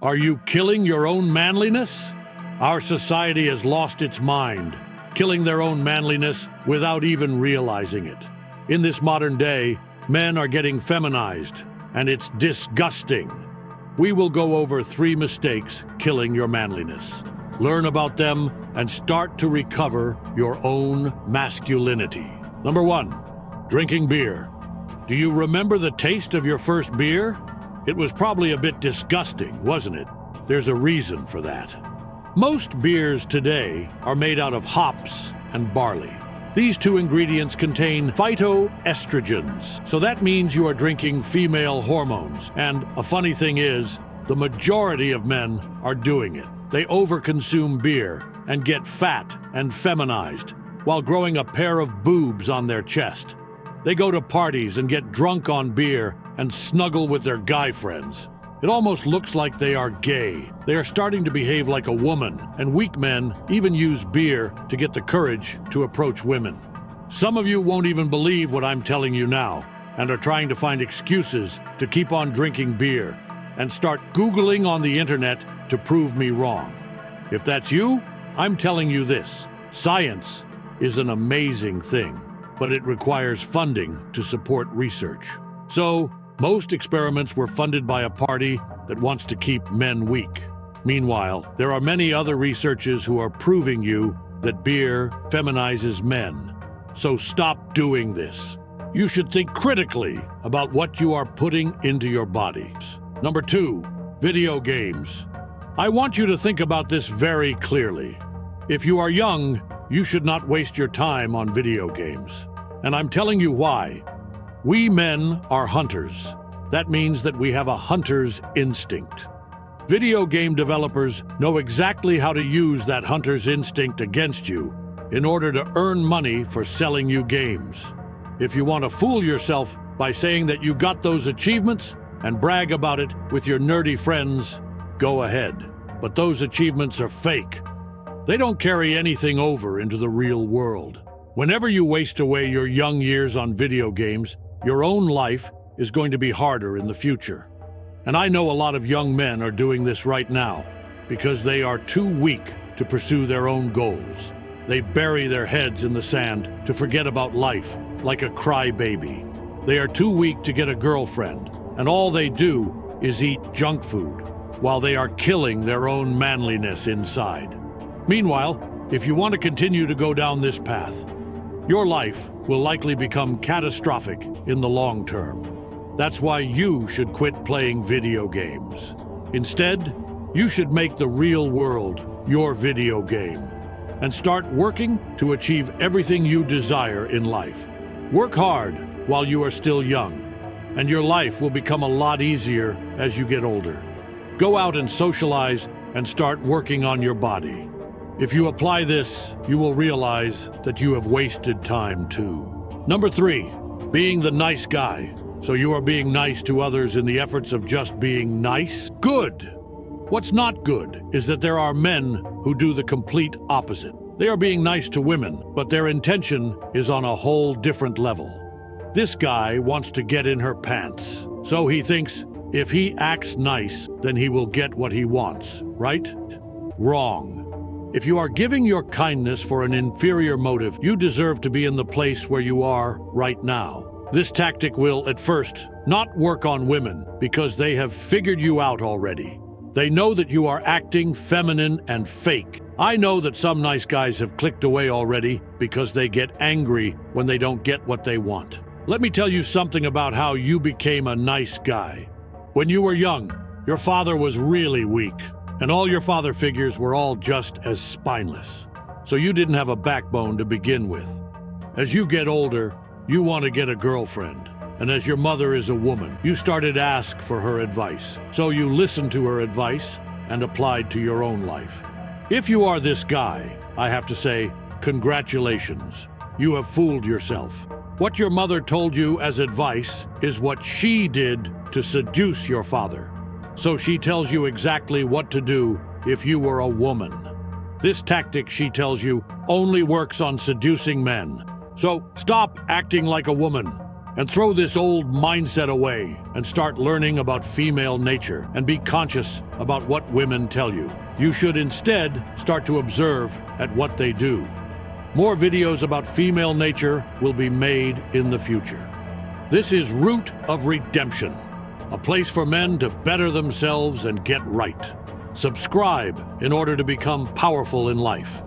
Are you killing your own manliness? Our society has lost its mind, killing their own manliness without even realizing it. In this modern day, men are getting feminized, and it's disgusting. We will go over 3 mistakes killing your manliness. Learn about them and start to recover your own masculinity. Number 1, drinking beer. Do you remember the taste of your first beer? It was probably a bit disgusting, wasn't it? There's a reason for that. Most beers today are made out of hops and barley. These 2 ingredients contain phytoestrogens, so that means you are drinking female hormones. And a funny thing is, the majority of men are doing it. They overconsume beer and get fat and feminized while growing a pair of boobs on their chest. They go to parties and get drunk on beer and snuggle with their guy friends. It almost looks like they are gay. They are starting to behave like a woman, and weak men even use beer to get the courage to approach women. Some of you won't even believe what I'm telling you now, and are trying to find excuses to keep on drinking beer, and start Googling on the internet to prove me wrong. If that's you, I'm telling you this: science is an amazing thing, but it requires funding to support research. So, most experiments were funded by a party that wants to keep men weak. Meanwhile, there are many other researchers who are proving you that beer feminizes men. So stop doing this. You should think critically about what you are putting into your bodies. Number 2, video games. I want you to think about this very clearly. If you are young, you should not waste your time on video games. And I'm telling you why. We men are hunters. That means that we have a hunter's instinct. Video game developers know exactly how to use that hunter's instinct against you in order to earn money for selling you games. If you want to fool yourself by saying that you got those achievements and brag about it with your nerdy friends, go ahead. But those achievements are fake. They don't carry anything over into the real world. Whenever you waste away your young years on video games, your own life is going to be harder in the future. And I know a lot of young men are doing this right now because they are too weak to pursue their own goals. They bury their heads in the sand to forget about life like a crybaby. They are too weak to get a girlfriend, and all they do is eat junk food while they are killing their own manliness inside. Meanwhile, if you want to continue to go down this path, your life will likely become catastrophic in the long term. That's why you should quit playing video games. Instead, you should make the real world your video game and start working to achieve everything you desire in life. Work hard while you are still young, and your life will become a lot easier as you get older. Go out and socialize and start working on your body. If you apply this, you will realize that you have wasted time too. Number 3, being the nice guy. So you are being nice to others in the efforts of just being nice? Good! What's not good is that there are men who do the complete opposite. They are being nice to women, but their intention is on a whole different level. This guy wants to get in her pants, so he thinks if he acts nice, then he will get what he wants, right? Wrong. If you are giving your kindness for an inferior motive, you deserve to be in the place where you are right now. This tactic will, at first, not work on women because they have figured you out already. They know that you are acting feminine and fake. I know that some nice guys have clicked away already because they get angry when they don't get what they want. Let me tell you something about how you became a nice guy. When you were young, your father was really weak, and all your father figures were all just as spineless. So you didn't have a backbone to begin with. As you get older, you want to get a girlfriend. And as your mother is a woman, you started to ask for her advice. So you listened to her advice and applied to your own life. If you are this guy, I have to say, congratulations. You have fooled yourself. What your mother told you as advice is what she did to seduce your father. So she tells you exactly what to do if you were a woman. This tactic, she tells you, only works on seducing men. So stop acting like a woman and throw this old mindset away and start learning about female nature and be conscious about what women tell you. You should instead start to observe at what they do. More videos about female nature will be made in the future. This is Root of Redemption, a place for men to better themselves and get right. Subscribe in order to become powerful in life.